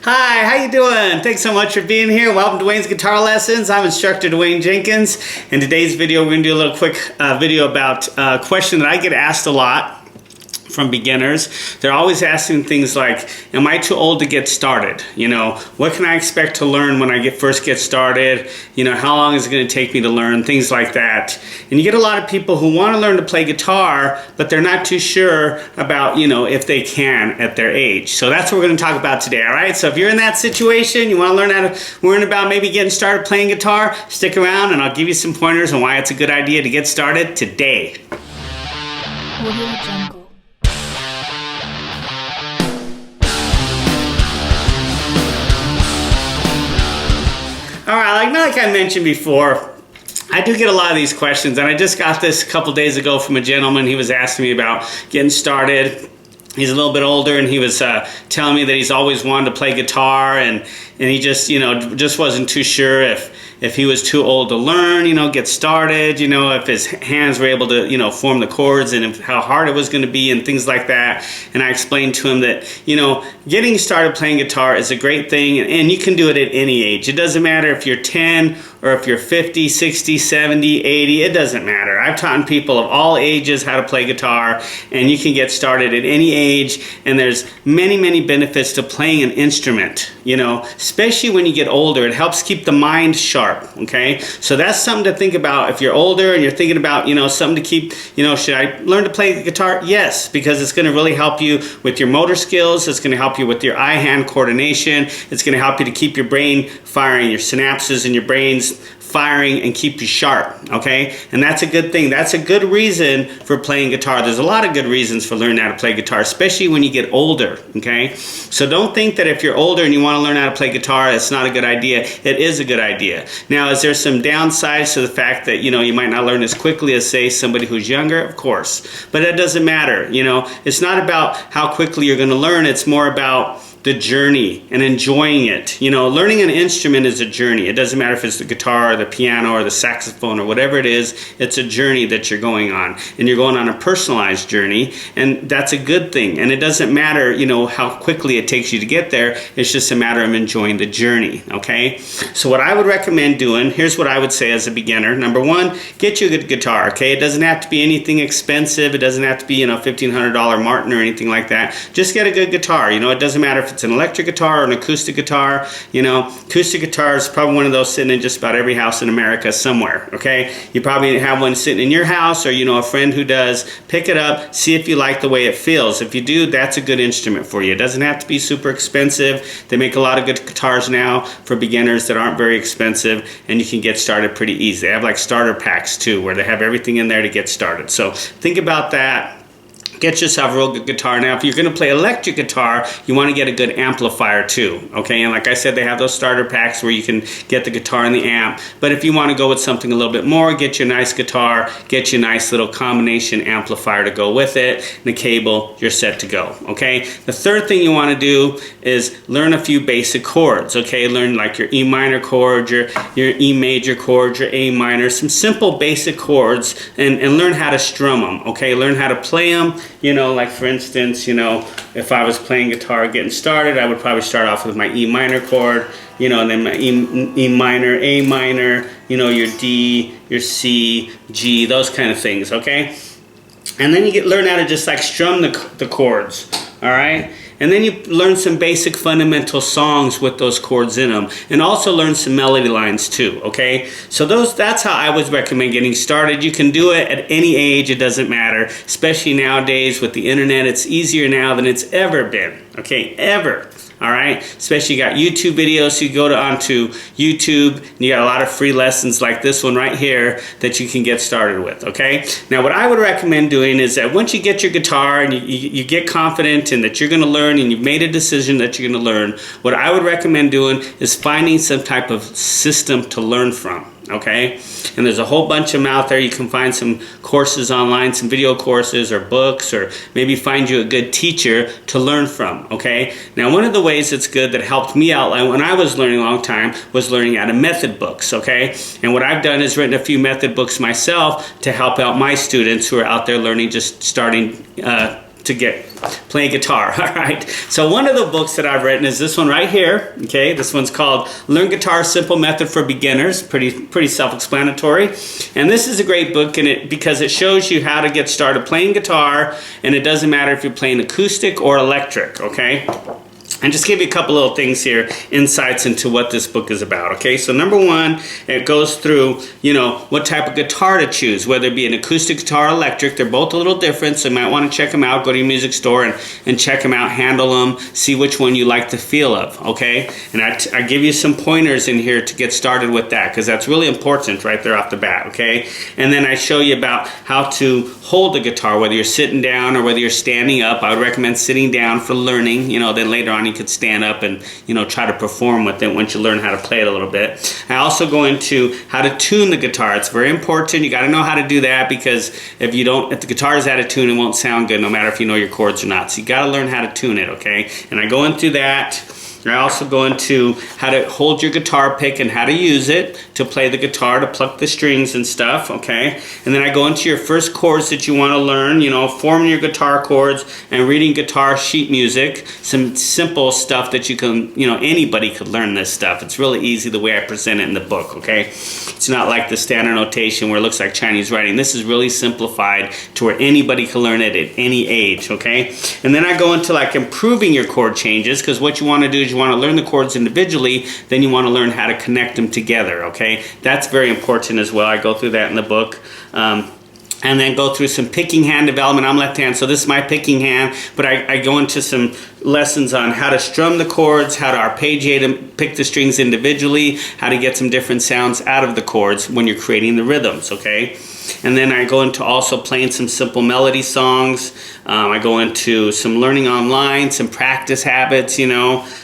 Hi, how you doing? Thanks so much for being here. Welcome to Dwayne's Guitar Lessons. I'm instructor Dwayne Jenkins. In today's video, we're going to do a little quick video about a question that I get asked a lot from beginners. They're always asking things like, am I too old to get started? You know, what can I expect to learn when I first get started? You know, how long is it going to take me to learn? Things like that. And you get a lot of people who want to learn to play guitar, but they're not too sure about, you know, if they can at their age. So that's what we're going to talk about today, all right? So if you're in that situation, you want to learn about maybe getting started playing guitar, stick around and I'll give you some pointers on why it's a good idea to get started today. Audio Jungle. All right, like I mentioned before, I do get a lot of these questions, and I just got this a couple days ago from a gentleman. He was asking me about getting started. He's a little bit older, and he was telling me that he's always wanted to play guitar, and he just, you know, just wasn't too sure if he was too old to learn, you know, get started, you know, if his hands were able to, you know, form the chords, and how hard it was going to be and things like that. And I explained to him that, you know, getting started playing guitar is a great thing, and you can do it at any age. It doesn't matter if you're 10 or if you're 50, 60, 70, 80, it doesn't matter. I've taught people of all ages how to play guitar, and you can get started at any age, and there's many, many benefits to playing an instrument, you know, especially when you get older. It helps keep the mind sharp. Okay, so that's something to think about. If you're older and you're thinking about, you know, something to keep, you know, should I learn to play the guitar? Yes, because it's going to really help you with your motor skills. It's going to help you with your eye-hand coordination. It's going to help you to keep your brain firing, your synapses in your brains firing, and keep you sharp, okay? And that's a good thing. That's a good reason for playing guitar. There's a lot of good reasons for learning how to play guitar, especially when you get older, okay? So don't think that if you're older and you want to learn how to play guitar, it's not a good idea. It is a good idea. Now, is there some downsides to the fact that, you know, you might not learn as quickly as, say, somebody who's younger? Of course. But that doesn't matter, you know? It's not about how quickly you're going to learn. It's more about the journey and enjoying it. You know, learning an instrument is a journey. It doesn't matter if it's the guitar or the piano or the saxophone or whatever it is. It's a journey that you're going on, and you're going on a personalized journey, and that's a good thing. And it doesn't matter, you know, how quickly it takes you to get there. It's just a matter of enjoying the journey, okay? So what I would recommend doing, here's what I would say as a beginner. Number one, get you a good guitar, okay? It doesn't have to be anything expensive. It doesn't have to be, you know, $1,500 Martin or anything like that. Just get a good guitar. You know, it doesn't matter if it's an electric guitar or an acoustic guitar. You know, acoustic guitar is probably one of those sitting in just about every house in America somewhere, okay? You probably have one sitting in your house, or, you know, a friend who does. Pick it up, see if you like the way it feels. If you do, that's a good instrument for you. It doesn't have to be super expensive. They make a lot of good guitars now for beginners that aren't very expensive, and you can get started pretty easy. They have like starter packs too, where they have everything in there to get started. So think about that. Get yourself a real good guitar. Now, if you're going to play electric guitar, you want to get a good amplifier too, okay? And like I said, they have those starter packs where you can get the guitar and the amp. But if you want to go with something a little bit more, get you a nice guitar, get you a nice little combination amplifier to go with it, and the cable, you're set to go, okay? The third thing you want to do is learn a few basic chords, okay? Learn like your E minor chord, your E major chord, your A minor, some simple basic chords, and learn how to strum them, okay? Learn how to play them. You know, like for instance, you know, if I was playing guitar getting started, I would probably start off with my E minor chord, you know, and then my E minor, A minor, you know, your D, your C, G, those kind of things, okay? And then you learn how to just like strum the chords, all right? And then you learn some basic fundamental songs with those chords in them, and also learn some melody lines too, okay? So that's how I would recommend getting started. You can do it at any age, it doesn't matter, especially nowadays with the internet. It's easier now than it's ever been, okay, ever. All right, especially you got YouTube videos, so you go onto YouTube, and you got a lot of free lessons like this one right here that you can get started with, okay? Now, what I would recommend doing is that once you get your guitar and you get confident and that you're going to learn and you've made a decision that you're going to learn, what I would recommend doing is finding some type of system to learn from. Okay, and there's a whole bunch of them out there. You can find some courses online, some video courses or books, or maybe find you a good teacher to learn from. Okay, now one of the ways that's good that helped me out when I was learning a long time was learning out of method books. Okay, and what I've done is written a few method books myself to help out my students who are out there learning, just starting play guitar. All right. So one of the books that I've written is this one right here. Okay. This one's called Learn Guitar: Simple Method for Beginners. Pretty self-explanatory. And this is a great book because it shows you how to get started playing guitar, and it doesn't matter if you're playing acoustic or electric. Okay. And just give you a couple little things here, insights into what this book is about, okay? So number one, it goes through, what type of guitar to choose, whether it be an acoustic guitar or electric. They're both a little different, so you might want to check them out. Go to your music store and check them out, handle them, see which one you like the feel of, okay? And I give you some pointers in here to get started with that, because that's really important right there off the bat, okay? And then I show you about how to hold the guitar, whether you're sitting down or whether you're standing up. I would recommend sitting down for learning, then later on you could stand up and try to perform with it once you learn how to play it a little bit. I also go into how to tune the guitar. It's very important. You got to know how to do that, because if the guitar is out of tune, it won't sound good no matter if you know your chords or not. So you got to learn how to tune it, okay? And I go into that. I also go into how to hold your guitar pick and how to use it to play the guitar, to pluck the strings and stuff, okay? And then I go into your first chords that you want to learn, forming your guitar chords and reading guitar sheet music, some simple stuff that you can, anybody could learn this stuff. It's really easy the way I present it in the book, okay? It's not like the standard notation where it looks like Chinese writing. This is really simplified to where anybody can learn it at any age, okay? And then I go into like improving your chord changes, because what you want to do is you want to learn the chords individually, then you want to learn how to connect them together, okay? That's very important as well. I go through that in the book. And then go through some picking hand development. I'm left-handed, so this is my picking hand, but I go into some lessons on how to strum the chords, how to arpeggiate them, pick the strings individually, how to get some different sounds out of the chords when you're creating the rhythms, okay? And then I go into also playing some simple melody songs. I go into some learning online, some practice habits,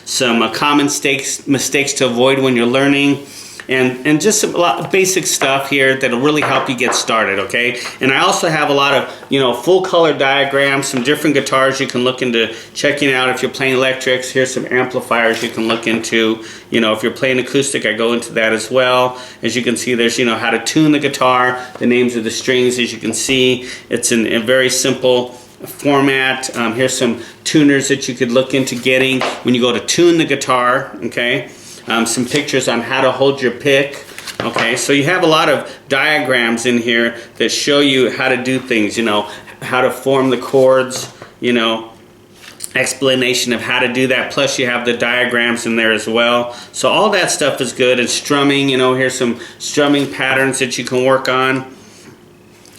some common mistakes to avoid when you're learning. And just a lot of basic stuff here that'll really help you get started, okay? And I also have a lot of, full color diagrams, some different guitars you can look into checking out if you're playing electrics. Here's some amplifiers you can look into. If you're playing acoustic, I go into that as well. As you can see, there's, how to tune the guitar, the names of the strings, as you can see. It's in a very simple format. Here's some tuners that you could look into getting when you go to tune the guitar, okay? Some pictures on how to hold your pick. Okay, so you have a lot of diagrams in here that show you how to do things, how to form the chords, explanation of how to do that. Plus you have the diagrams in there as well. So all that stuff is good. And strumming, here's some strumming patterns that you can work on.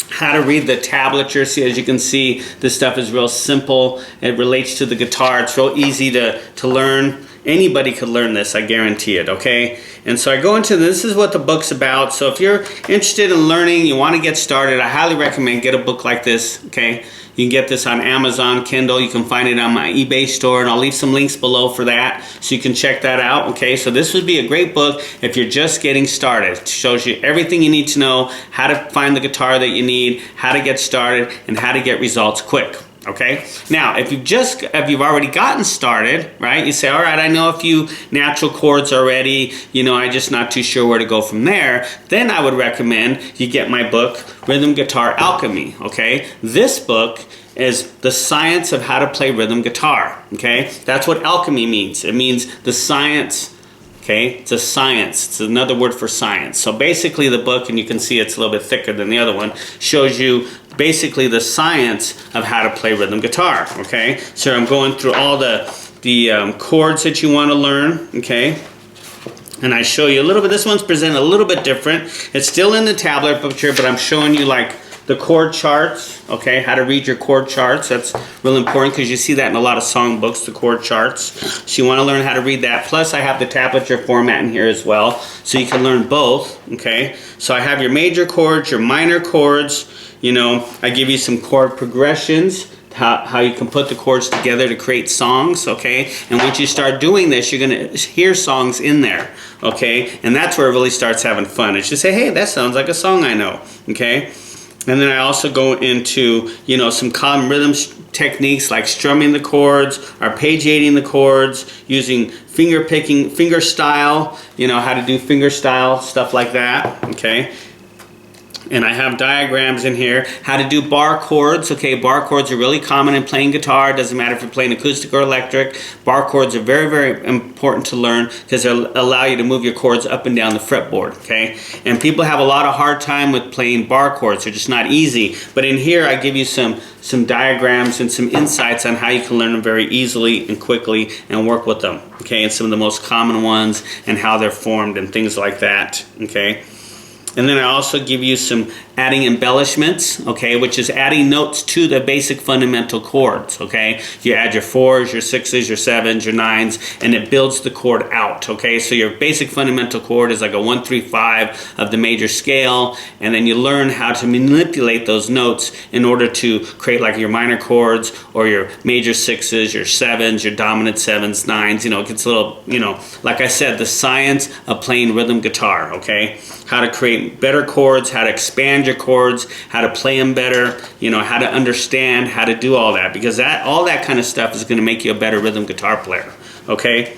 How to read the tablature. See, as you can see, this stuff is real simple. It relates to the guitar. It's real easy to learn. Anybody could learn this, I guarantee it, okay? And so I go into this is what the book's about. So if you're interested in learning, you want to get started, I highly recommend get a book like this, okay? You can get this on Amazon, Kindle. You can find it on my eBay store, and I'll leave some links below for that so you can check that out, okay? So this would be a great book if you're just getting started. It shows you everything you need to know, how to find the guitar that you need, how to get started, and how to get results quick. Okay, now if you've already gotten started, right, you say, all right, I know a few natural chords already, I'm just not too sure where to go from there. Then I would recommend you get my book, Rhythm Guitar Alchemy, okay? This book is the science of how to play rhythm guitar, okay? That's what alchemy means. It means the science. Okay, it's a science. It's another word for science. So basically the book, and you can see it's a little bit thicker than the other one, shows you basically the science of how to play rhythm guitar, okay? So I'm going through all the chords that you want to learn, okay? And I show you a little bit. This one's presented a little bit different. It's still in the tablet picture, but I'm showing you like the chord charts, okay, how to read your chord charts. That's real important because you see that in a lot of song books, the chord charts. So you want to learn how to read that. Plus I have the tablature format in here as well, so you can learn both, okay? So I have your major chords, your minor chords, I give you some chord progressions, how you can put the chords together to create songs, okay? And once you start doing this, you're going to hear songs in there, okay? And that's where it really starts having fun. It's just say, hey, that sounds like a song I know, okay? And then I also go into, some common rhythm techniques like strumming the chords, arpeggiating the chords, using finger picking, finger style, how to do finger style, stuff like that, okay? And I have diagrams in here, how to do bar chords. Okay, bar chords are really common in playing guitar. It doesn't matter if you're playing acoustic or electric. Bar chords are very, very important to learn because they'll allow you to move your chords up and down the fretboard, okay? And people have a lot of hard time with playing bar chords. They're just not easy. But in here, I give you some diagrams and some insights on how you can learn them very easily and quickly and work with them, okay? And some of the most common ones and how they're formed and things like that, okay? And then I also give you some adding embellishments, okay, which is adding notes to the basic fundamental chords, okay? You add your 4s, your 6s, your 7s, your 9s, and it builds the chord out, okay? So your basic fundamental chord is like a 1, 3, 5 of the major scale, and then you learn how to manipulate those notes in order to create like your minor chords or your major 6s, your 7s, your dominant 7s, 9s, you know, it gets a little, you know, like I said, the science of playing rhythm guitar, okay? How to create better chords, how to expand your chords, how to play them better, you know, how to understand, how to do all that, because all that kind of stuff is going to make you a better rhythm guitar player, okay?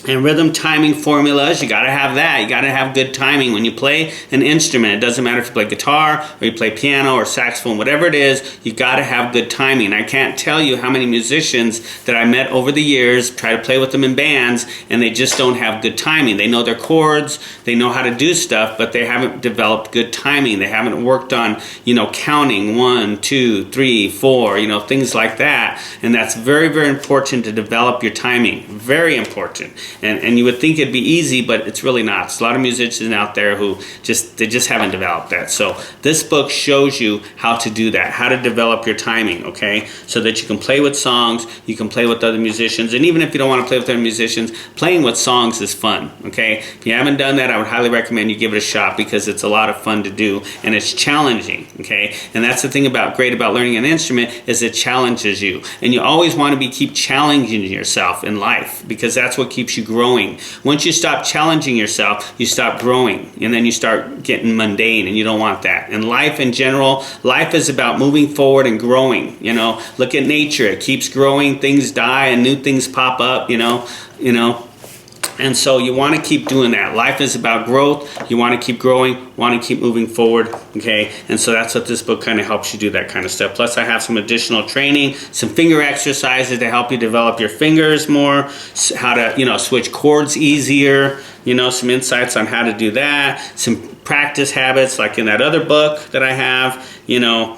And rhythm timing formulas, you got to have that. You got to have good timing when you play an instrument. It doesn't matter if you play guitar or you play piano or saxophone, whatever it is, you got to have good timing. I can't tell you how many musicians that I met over the years, try to play with them in bands, and they just don't have good timing. They know their chords, they know how to do stuff, but they haven't developed good timing. They haven't worked on, you know, counting 1, 2, 3, 4, you know, things like that. And that's very, very important to develop your timing. Very important. And you would think it'd be easy, but it's really not. There's a lot of musicians out there who just haven't developed that. So this book shows you how to do that, how to develop your timing, okay? So that you can play with songs, you can play with other musicians, and even if you don't want to play with other musicians, playing with songs is fun, okay? If you haven't done that, I would highly recommend you give it a shot because it's a lot of fun to do and it's challenging, okay? And that's the thing great about learning an instrument is it challenges you. And you always want to keep challenging yourself in life because that's what keeps you growing. Once you stop challenging yourself, you stop growing, and then you start getting mundane, and you don't want that. And life in general, life is about moving forward and growing, you know. Look at nature. It keeps growing, things die and new things pop up, you know. And so you want to keep doing that. Life is about growth. You want to keep growing, want to keep moving forward, okay? And so that's what this book kind of helps you do, that kind of stuff. Plus I have some additional training, some finger exercises to help you develop your fingers more, how to, you know, switch chords easier, you know, some insights on how to do that, some practice habits like in that other book that I have, you know,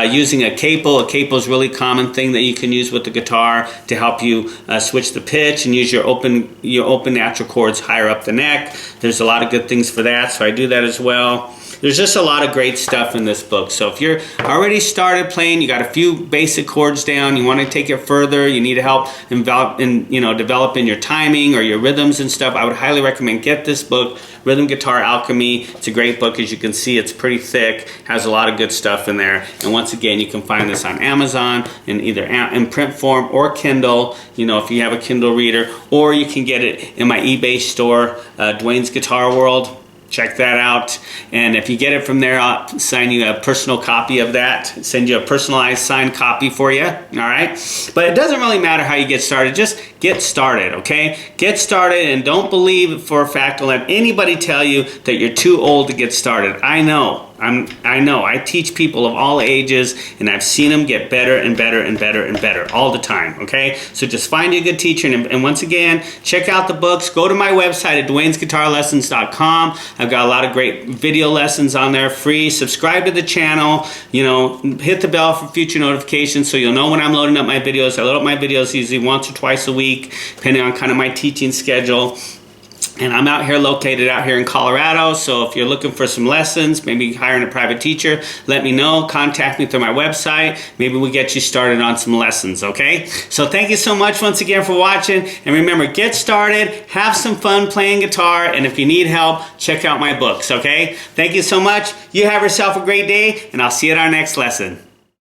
using a capo. A capo is a really common thing that you can use with the guitar to help you switch the pitch and use your open natural chords higher up the neck. There's a lot of good things for that, so I do that as well. There's just a lot of great stuff in this book. So if you're already started playing, you got a few basic chords down, you want to take it further, you need help developing your timing or your rhythms and stuff, I would highly recommend get this book, Rhythm Guitar Alchemy. It's a great book. As you can see, it's pretty thick, has a lot of good stuff in there. And once again, you can find this on Amazon in either in print form or Kindle, you know, if you have a Kindle reader, or you can get it in my eBay store, Dwayne's Guitar World. Check that out. And if you get it from there, I'll sign you a personal copy of that. Send you a personalized signed copy for you. All right? But it doesn't really matter how you get started. Just get started, okay? Get started and don't believe for a fact, don't let anybody tell you that you're too old to get started. I know. I teach people of all ages, and I've seen them get better and better and better and better all the time, okay? So just find you a good teacher, and once again, check out the books. Go to my website at DwaynesGuitarLessons.com. I've got a lot of great video lessons on there, free. Subscribe to the channel, you know, hit the bell for future notifications so you'll know when I'm loading up my videos. I load up my videos usually once or twice a week, depending on kind of my teaching schedule. And I'm located out here in Colorado, so if you're looking for some lessons, maybe hiring a private teacher, let me know. Contact me through my website. Maybe we'll get you started on some lessons, okay? So thank you so much once again for watching. And remember, get started, have some fun playing guitar, and if you need help, check out my books, okay? Thank you so much. You have yourself a great day, and I'll see you at our next lesson.